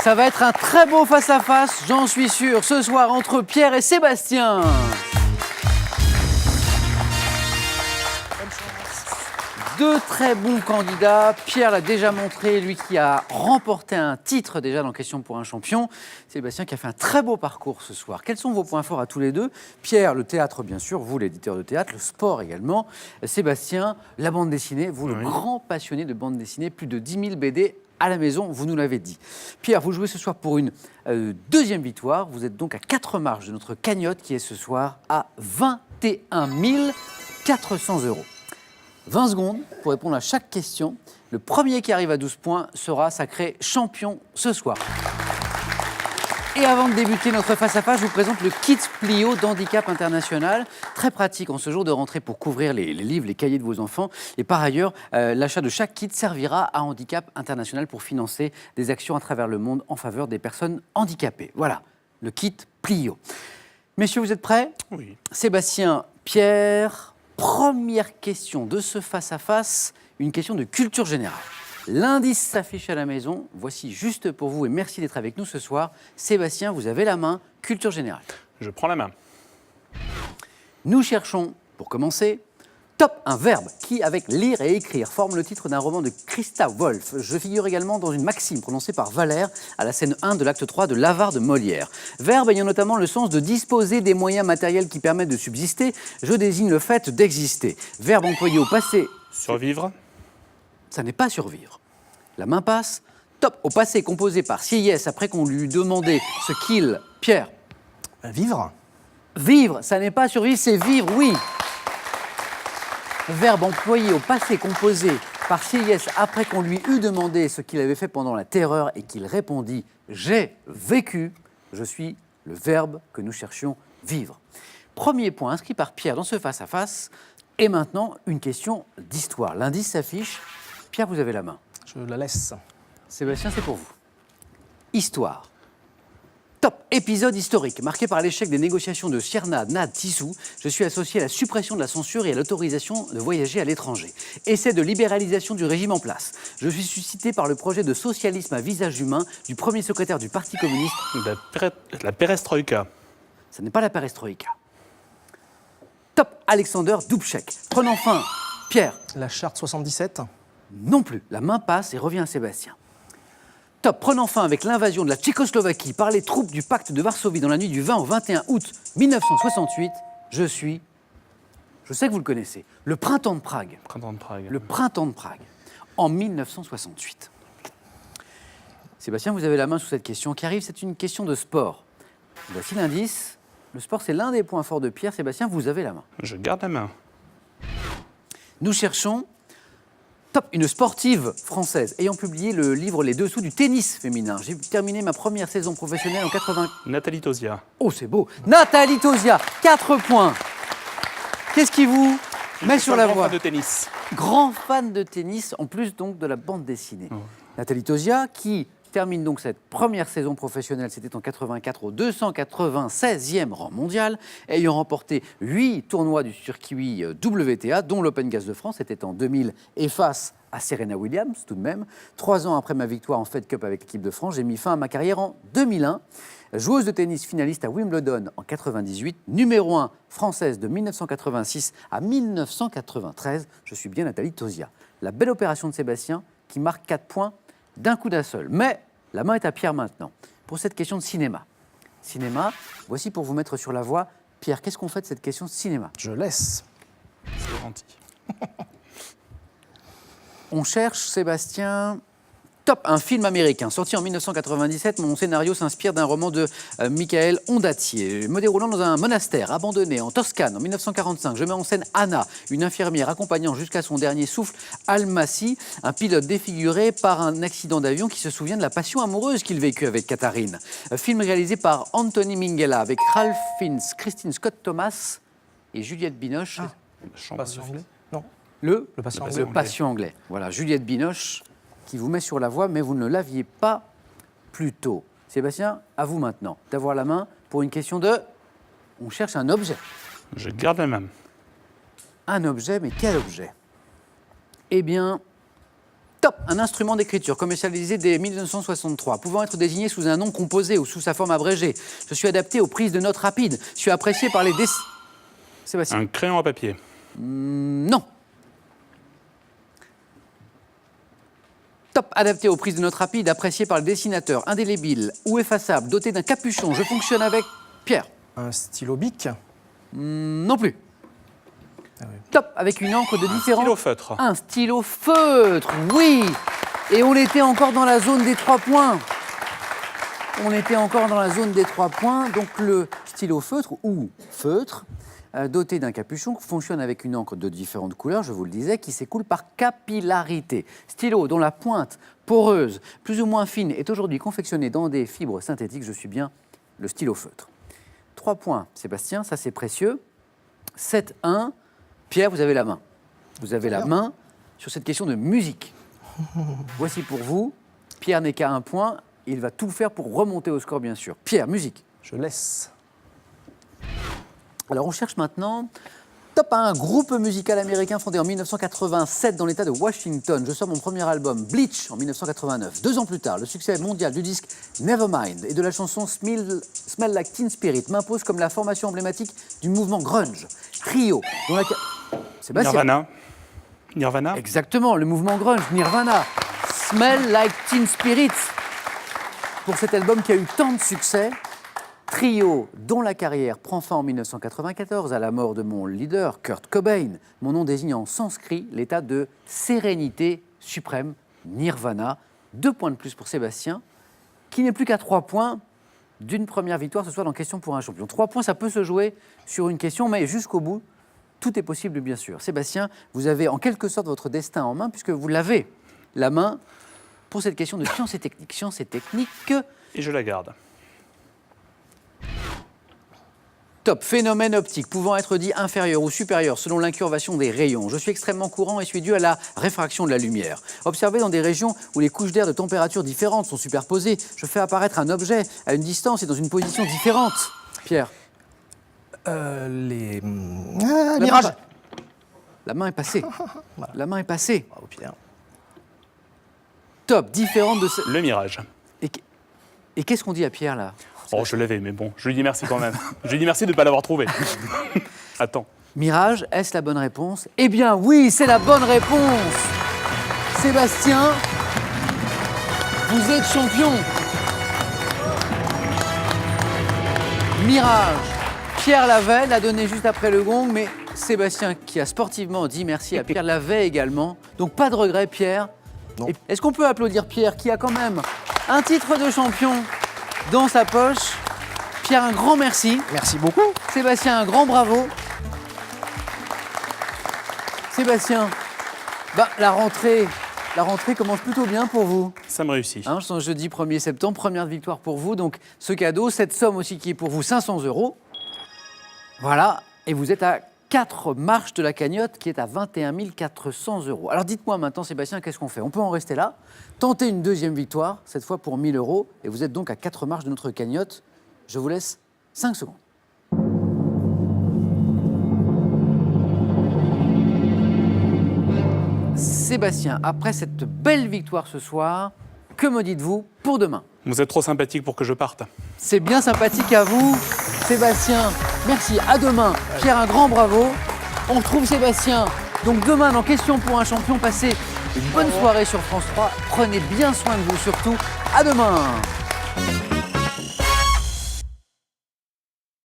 Ça va être un très beau face-à-face, j'en suis sûr, ce soir entre Pierre et Sébastien. Deux très bons candidats. Pierre l'a déjà montré, lui qui a remporté un titre déjà dans Question pour un champion. Sébastien qui a fait un très beau parcours ce soir. Quels sont vos points forts à tous les deux? Pierre, le théâtre bien sûr, vous l'éditeur de théâtre, le sport également. Sébastien, la bande dessinée, vous le grand passionné de bande dessinée, plus de 10 000 BD à la maison, vous nous l'avez dit. Pierre, vous jouez ce soir pour une deuxième victoire. Vous êtes donc à 4 marches de notre cagnotte qui est ce soir à 21 400 €. 20 secondes pour répondre à chaque question. Le premier qui arrive à 12 points sera sacré champion ce soir. Et avant de débuter notre face-à-face, je vous présente le kit Plio d'handicap international. Très pratique en ce jour de rentrée pour couvrir les livres, les cahiers de vos enfants. Et par ailleurs, l'achat de chaque kit servira à Handicap International pour financer des actions à travers le monde en faveur des personnes handicapées. Voilà, le kit Plio. Messieurs, vous êtes prêts? Oui. Sébastien, Pierre, première question de ce face-à-face, une question de culture générale. L'indice s'affiche à la maison. Voici juste pour vous et merci d'être avec nous ce soir. Sébastien, vous avez la main. Culture générale. Je prends la main. Nous cherchons, pour commencer, top, un verbe qui, avec lire et écrire, forme le titre d'un roman de Christa Wolf. Je figure également dans une maxime prononcée par Valère à la scène 1 de l'acte 3 de l'Avare de Molière. Verbe ayant notamment le sens de disposer des moyens matériels qui permettent de subsister. Je désigne le fait d'exister. Verbe employé au passé. Survivre. Ça n'est pas survivre. La main passe. Top, au passé composé par sieyès après qu'on lui demandait ce qu'il... Pierre. Vivre. Vivre, ça n'est pas survivre, c'est vivre, oui. Verbe employé au passé composé par sieyès après qu'on lui eut demandé ce qu'il avait fait pendant la terreur et qu'il répondit « j'ai vécu », je suis le verbe que nous cherchions, vivre. Premier point inscrit par Pierre dans ce face-à-face. Et maintenant, une question d'histoire. L'indice s'affiche. Pierre, vous avez la main. Je la laisse. Sébastien, c'est pour vous. Histoire. Top, épisode historique, marqué par l'échec des négociations de Sierna, Nad, Tissou. Je suis associé à la suppression de la censure et à l'autorisation de voyager à l'étranger. Essai de libéralisation du régime en place. Je suis suscité par le projet de socialisme à visage humain du premier secrétaire du Parti communiste. La perestroïka. Ce n'est pas la perestroïka. Top, Alexander Dubček. Prenons fin, Pierre. La charte 77. Non plus. La main passe et revient à Sébastien. Top, prenant fin avec l'invasion de la Tchécoslovaquie par les troupes du pacte de Varsovie dans la nuit du 20 au 21 août 1968, je sais que vous le connaissez, le printemps de Prague. Printemps de Prague. Le printemps de Prague, en 1968. Sébastien, vous avez la main sur cette question qui arrive, c'est une question de sport. Voici l'indice. Le sport, c'est l'un des points forts de Pierre. Sébastien, vous avez la main. Je garde la main. Nous cherchons... Top, une sportive française ayant publié le livre Les Dessous du tennis féminin. J'ai terminé ma première saison professionnelle en 80... Nathalie Tosia. Oh, c'est beau. Nathalie Tosia, 4 points. Qu'est-ce qui vous met sur la voie? Grand fan de tennis. Grand fan de tennis, en plus donc de la bande dessinée. Oh. Nathalie Tosia qui termine donc cette première saison professionnelle, c'était en 84 au 296e rang mondial, ayant remporté 8 tournois du circuit WTA, dont l'Open Gaz de France, c'était en 2000, et face à Serena Williams tout de même. 3 ans après ma victoire en Fed Cup avec l'équipe de France, j'ai mis fin à ma carrière en 2001. Joueuse de tennis finaliste à Wimbledon en 98, numéro 1 française de 1986 à 1993, je suis bien Nathalie Tosia. La belle opération de Sébastien qui marque 4 points d'un coup d'un seul. Mais la main est à Pierre maintenant pour cette question de cinéma. Cinéma, voici pour vous mettre sur la voie. Pierre, qu'est-ce qu'on fait de cette question de cinéma? Je laisse. C'est gentil. On cherche, Sébastien... Top, un film américain. Sorti en 1997, mon scénario s'inspire d'un roman de Michael Ondatier. Me déroulant dans un monastère abandonné en Toscane en 1945, je mets en scène Anna, une infirmière accompagnant jusqu'à son dernier souffle Almassi, un pilote défiguré par un accident d'avion qui se souvient de la passion amoureuse qu'il vécut avec Katharine. Film réalisé par Anthony Minghella avec Ralph Fiennes, Christine Scott Thomas et Juliette Binoche. Passion anglais. Non. Le patient Le patient anglais. Voilà, Juliette Binoche qui vous met sur la voie, mais vous ne l'aviez pas plus tôt. Sébastien, à vous maintenant d'avoir la main pour une question de... On cherche un objet. Je garde la main. Un objet, mais quel objet? Eh bien, top! un instrument d'écriture commercialisé dès 1963, pouvant être désigné sous un nom composé ou sous sa forme abrégée. Je suis adapté aux prises de notes rapides. Je suis apprécié par les Sébastien. Un crayon à papier. Non. Top, adapté aux prises de notes rapides, apprécié par le dessinateur, indélébile ou effaçable, doté d'un capuchon. Je fonctionne avec Pierre. Un stylo bic. Non plus. Ah oui. Top, avec une encre de différents... Stylo feutre. Un stylo feutre, oui. Et on était encore dans la zone des 3 points. On était encore dans la zone des 3 points. Donc le stylo feutre ou feutre, doté d'un capuchon, fonctionne avec une encre de différentes couleurs, je vous le disais, qui s'écoule par capillarité. Stylo dont la pointe poreuse, plus ou moins fine, est aujourd'hui confectionnée dans des fibres synthétiques. Je suis bien le stylo feutre. 3 points, Sébastien, ça c'est précieux. 7-1. Pierre, vous avez la main. Vous avez la main sur cette question de musique. Voici pour vous. Pierre n'est qu'à 1 point. Il va tout faire pour remonter au score, bien sûr. Pierre, musique. Je laisse. Alors, on cherche maintenant top à un groupe musical américain fondé en 1987 dans l'État de Washington. Je sors mon premier album, Bleach, en 1989. 2 ans plus tard, le succès mondial du disque Nevermind et de la chanson Smell Like Teen Spirit m'impose comme la formation emblématique du mouvement grunge. Rio, dont la... Sébastien. Nirvana. Nirvana. Exactement, le mouvement grunge, Nirvana. Smell Like Teen Spirit. Pour cet album qui a eu tant de succès, Trio, dont la carrière prend fin en 1994 à la mort de mon leader, Kurt Cobain. Mon nom désigne en sanskrit l'état de sérénité suprême, Nirvana. 2 points de plus pour Sébastien, qui n'est plus qu'à 3 points d'une première victoire ce soir dans Question pour un champion. 3 points, ça peut se jouer sur une question, mais jusqu'au bout, tout est possible, bien sûr. Sébastien, vous avez en quelque sorte votre destin en main, puisque vous l'avez, la main, pour cette question de science et technique. Science et technique. Et je la garde. Top, phénomène optique pouvant être dit inférieur ou supérieur selon l'incurvation des rayons. Je suis extrêmement courant et suis dû à la réfraction de la lumière. Observé dans des régions où les couches d'air de température différentes sont superposées, je fais apparaître un objet à une distance et dans une position différente. Pierre. Les... Mirage. La main est passée. La main est passée. Bravo, Pierre. Top, différente de... Le mirage. Et qu'est-ce qu'on dit à Pierre, là? Oh, je l'avais, mais bon, je lui dis merci quand même. Je lui dis merci de ne pas l'avoir trouvé. Attends. Mirage, est-ce la bonne réponse? Eh bien oui, c'est la bonne réponse. Sébastien, vous êtes champion. Mirage. Pierre l'avait, l'a donné juste après le gong, mais Sébastien, qui a sportivement dit merci à Pierre, l'avait également. Donc pas de regret, Pierre. Non. Est-ce qu'on peut applaudir Pierre, qui a quand même un titre de champion dans sa poche? Pierre, un grand merci. Merci beaucoup. Sébastien, un grand bravo. Sébastien, la rentrée commence plutôt bien pour vous. Ça me réussit. Hein, jeudi 1er septembre, première victoire pour vous. Donc ce cadeau, cette somme aussi qui est pour vous, 500 €. Voilà, et vous êtes à 4 marches de la cagnotte qui est à 21 400 €. Alors dites-moi maintenant, Sébastien, qu'est-ce qu'on fait? On peut en rester là, tenter une deuxième victoire, cette fois pour 1 000 €, et vous êtes donc à 4 marches de notre cagnotte. Je vous laisse 5 secondes. Sébastien, après cette belle victoire ce soir, que me dites-vous pour demain? Vous êtes trop sympathique pour que je parte. C'est bien sympathique à vous. Sébastien, merci. À demain. Pierre, un grand bravo. On retrouve Sébastien. Donc demain, dans Question pour un champion, passez une bonne soirée sur France 3. Prenez bien soin de vous surtout. À demain.